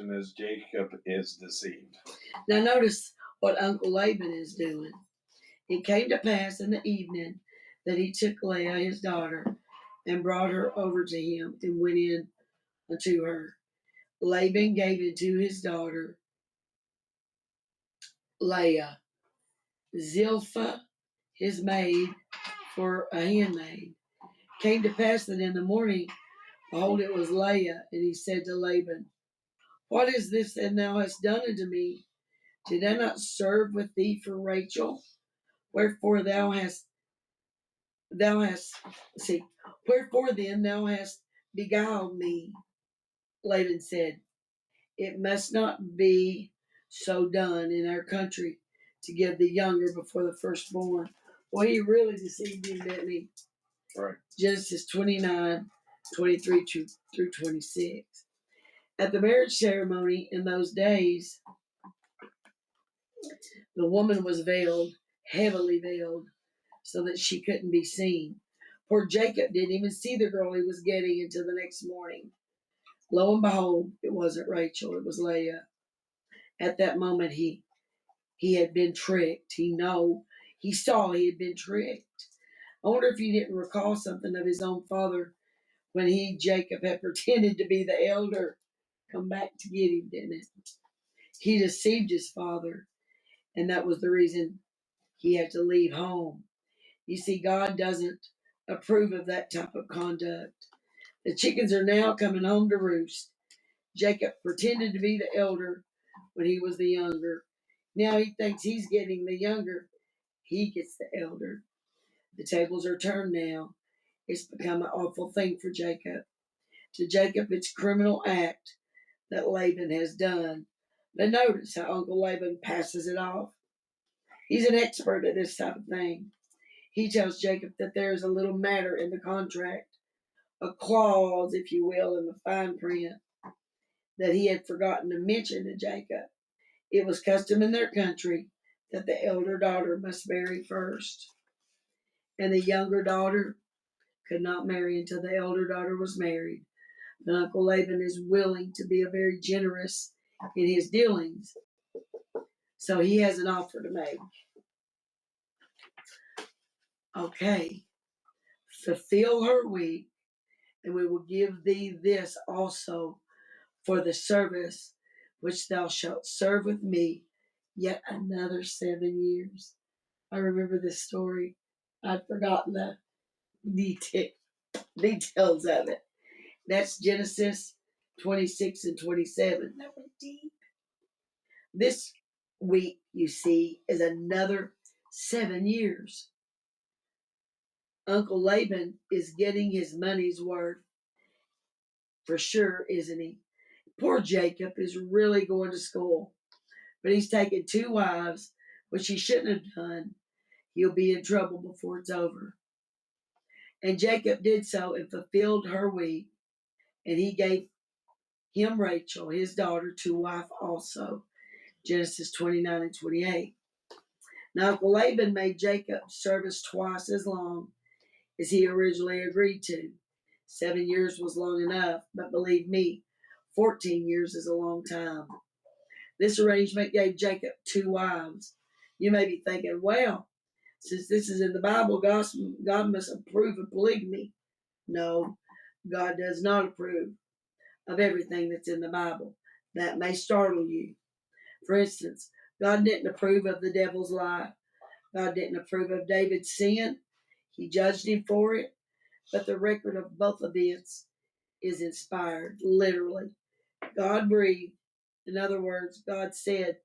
reason is Jacob is deceived. Now notice what Uncle Laban is doing. It came to pass in the evening that he took Leah his daughter and brought her over to him and went in unto her. Laban gave it to his daughter Leah, Zilpah his maid for a handmaid. Came to pass that in the morning, behold, it was Leah, and he said to Laban, What is this that thou hast done unto me? Did I not serve with thee for Rachel? Wherefore wherefore then thou hast beguiled me? Laban said, It must not be so done in our country to give the younger before the firstborn. Well, he really deceived him, didn't he? Right. Genesis 29:23 through 26. At the marriage ceremony in those days, the woman was veiled, heavily veiled, so that she couldn't be seen. Poor Jacob didn't even see the girl he was getting until the next morning. Lo and behold, it wasn't Rachel, it was Leah. At that moment, he had been tricked. He saw he had been tricked. I wonder if he didn't recall something of his own father when Jacob, had pretended to be the elder, come back to get him, didn't it? He deceived his father, and that was the reason he had to leave home. You see, God doesn't approve of that type of conduct. The chickens are now coming home to roost. Jacob pretended to be the elder when he was the younger. Now he thinks he's getting the younger. He gets the elder. The tables are turned now. It's become an awful thing for Jacob. To Jacob, it's a criminal act that Laban has done. But notice how Uncle Laban passes it off. He's an expert at this type of thing. He tells Jacob that there is a little matter in the contract, a clause, if you will, in the fine print that he had forgotten to mention to Jacob. It was custom in their country that the elder daughter must marry first, and the younger daughter could not marry until the elder daughter was married. But Uncle Laban is willing to be very generous in his dealings, so he has an offer to make. Okay, fulfill her week, and we will give thee this also for the service which thou shalt serve with me yet another 7 years. I remember this story. I'd forgotten the details of it. That's Genesis 26 and 27. That went deep. This week, you see, is another 7 years. Uncle Laban is getting his money's worth for sure, isn't he? Poor Jacob is really going to school, but he's taken 2 wives, which he shouldn't have done. He'll be in trouble before it's over. And Jacob did so and fulfilled her week, and he gave him Rachel, his daughter, to wife also. Genesis 29 and 28. Now, Uncle Laban made Jacob service twice as long as he originally agreed to. 7 years was long enough, but believe me, 14 years is a long time. This arrangement gave Jacob 2 wives. You may be thinking, well, since this is in the Bible, God must approve of polygamy. No, God does not approve of everything that's in the Bible. That may startle you. For instance, God didn't approve of the devil's lie. God didn't approve of David's sin. He judged him for it. But the record of both events is inspired, literally. God breathed. In other words, God said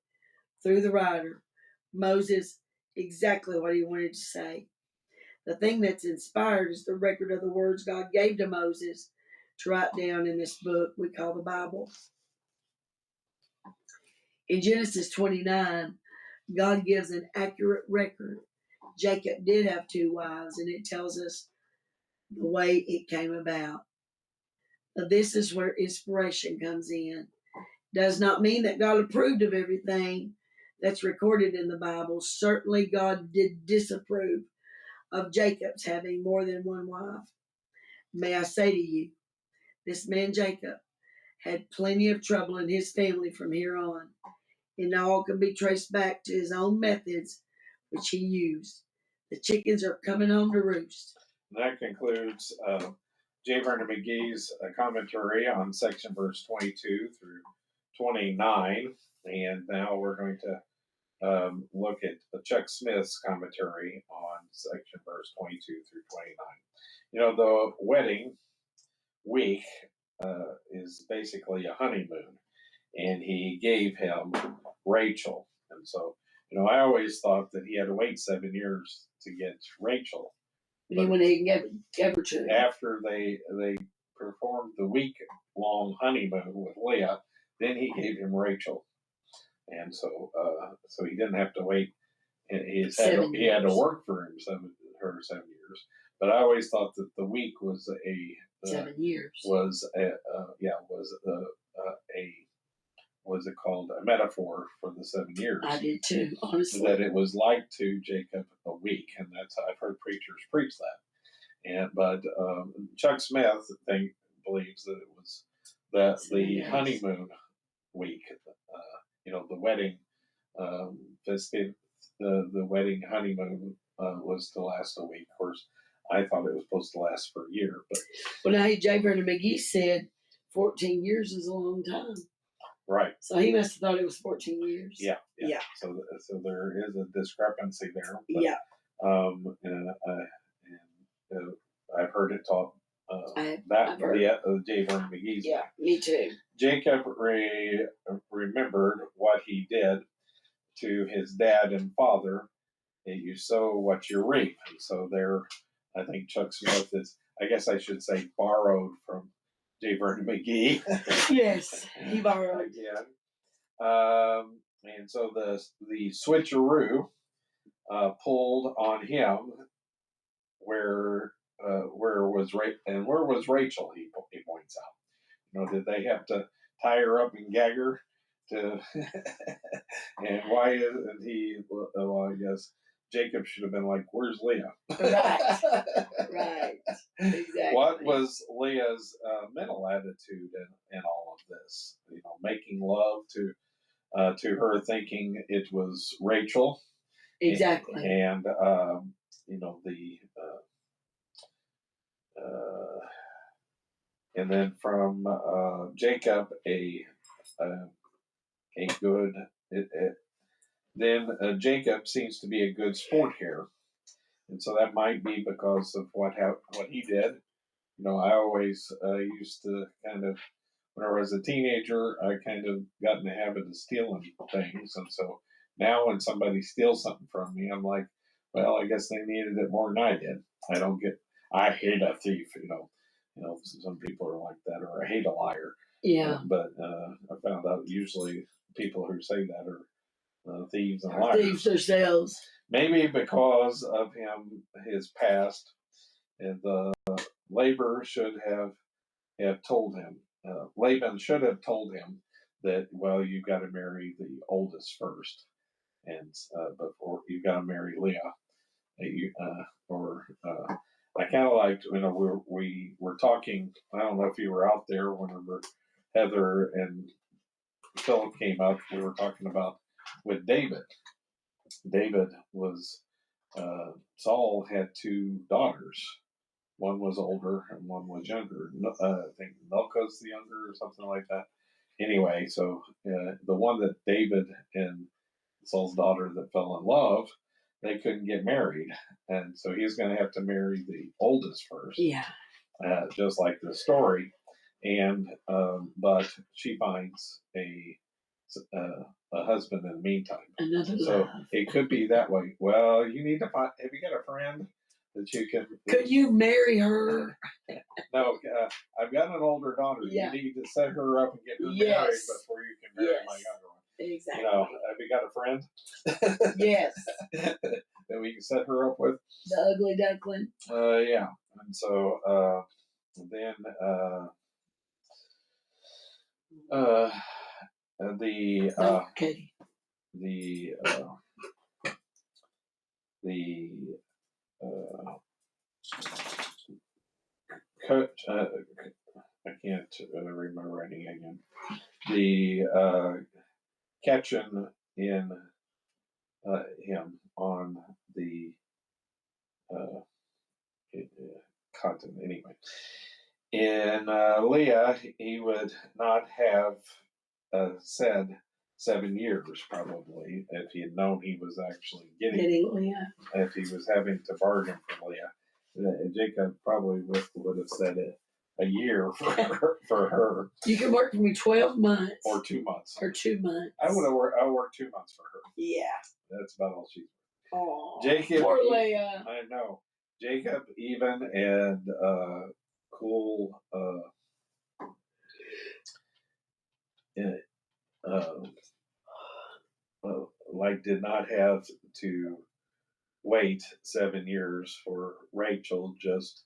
through the writer, Moses, exactly what he wanted to say. The thing that's inspired is the record of the words God gave to Moses to write down in this book we call the Bible. In Genesis 29, God gives an accurate record. Jacob did have 2 wives, and it tells us the way it came about. Now, this is where inspiration comes in. Does not mean that God approved of everything that's recorded in the Bible. Certainly, God did disapprove of Jacob's having more than 1 wife. May I say to you, this man Jacob had plenty of trouble in his family from here on. It all can be traced back to his own methods, which he used. The chickens are coming home to roost. And that concludes J. Vernon McGee's commentary on section verse 22 through 29. And now we're going to look at Chuck Smith's commentary on section verse 22 through 29. You know, the wedding week is basically a honeymoon, and he gave him Rachel. And so, you know, I always thought that he had to wait 7 years to get Rachel. And he went ahead and gave her to him. After they performed the week-long honeymoon with Leah, then he gave him Rachel. And so he didn't have to wait. He had to work for him 7 years. But I always thought that the week was 7 years. Was it called a metaphor for the 7 years? I did too, honestly. That it was like to Jacob a week, and that's I've heard preachers preach that. But Chuck Smith believes that it was the honeymoon week. You know, the wedding the wedding honeymoon was to last a week. Of course, I thought it was supposed to last for a year, but well, now J. Vernon McGee said 14 years is a long time. Right. So he must have thought it was 14 years. Yeah. So there is a discrepancy there. But, yeah. I've heard it taught J. Vernon McGee's. Yeah, me too. Jacob remembered what he did to his dad and father. You sow what you reap. And so there, I think Chuck Smith is, I guess I should say, borrowed from J. Vernon McGee. Yes, he borrowed. Again. And so the switcheroo pulled on him. Where was Rachel? He points out. You know, did they have to tie her up and gag her to? And why isn't he? Well, I guess Jacob should have been like, "Where's Leah?" Right. Exactly. What was Leah's mental attitude in all of this? You know, making love to her, thinking it was Rachel. Exactly. And you know and then from Jacob then Jacob seems to be a good sport here, and so that might be because of what he did. You know, I always used to kind of, when I was a teenager, I kind of got in the habit of stealing things, and so now when somebody steals something from me, I'm like, well, I guess they needed it more than I did. I hate a thief. You know, some people are like that, or I hate a liar. Yeah. But I found out usually people who say that are thieves and liars. Thieves themselves. Maybe because of his past, and Laban should have told him. Laban should have told him that, well, you've got to marry the oldest first, and before you've got to marry Leah. I kind of liked, you know, we were talking. I don't know if you were out there whenever Heather and Philip came up. We were talking about with David. David was Saul had 2 daughters. One was older and one was younger. I think Milcah's the younger or something like that. Anyway, so the one that David and Saul's daughter that fell in love, they couldn't get married, and so he's going to have to marry the oldest first. Yeah. Just like the story, and but she finds a husband in the meantime. Another so love. It could be that way. Well, you need to find. Have you got a friend that you can? Could you marry her? No, I've got an older daughter. Yeah. You need to set her up and get her married before you can marry my younger one. Exactly. You know, have you got a friend? Yes. That we can set her up with? The ugly duckling. Yeah. And so then I can't remember any again. The catching in him on the uh, continent anyway. In Leah, he would not have said 7 years probably if he had known he was actually Getting Leah. if he was having to bargain for Leah. Jacob probably would have said it a year for her. You can work for me 12 months. Or 2 months. Or 2 months. I worked 2 months for her. Yeah. That's about all she's. Oh, Jacob. poor Leah. I know. Jacob even and cool like did not have to wait 7 years for Rachel, just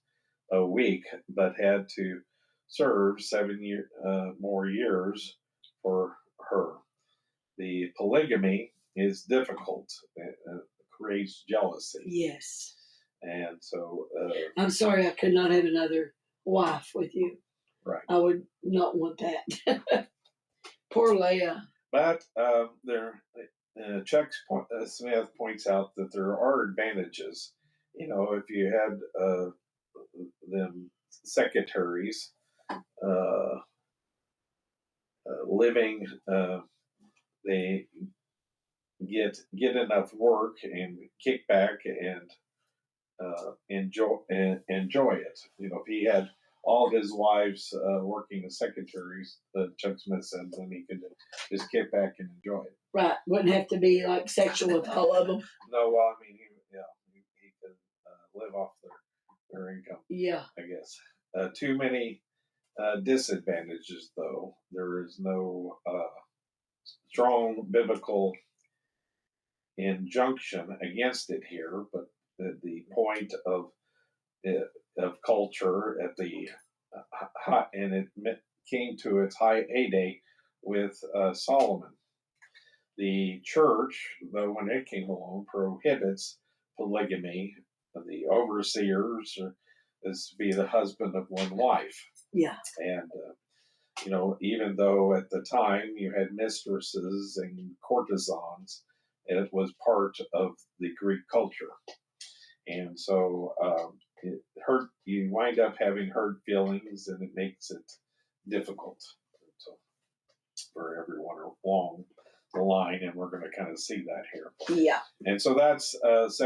a week, but had to serve 7 more years for her. The polygamy is difficult. It creates jealousy. Yes. And so. I'm sorry I could not have another wife with you. Right. I would not want that. Poor Leah. But Chuck Smith points out that there are advantages. If you had them secretaries living, they get enough work and kick back and enjoy it. If he had all his wives working as secretaries, Chuck Smith said, then he could just kick back and enjoy it. Right. Wouldn't have to be like sexual with all of them. No, well, I mean, he could live off their income. Yeah. I guess. Too many disadvantages, though. There is no strong biblical injunction against it here, but the point of culture at the and it came to its heyday with Solomon. The church, though, when it came along, prohibits polygamy. The overseers is to be the husband of one wife. Yeah. And even though at the time you had mistresses and courtesans, it was part of the Greek culture. And so you wind up having hurt feelings, and it makes it difficult for everyone along the line, and we're going to kind of see that here. Yeah. And so that's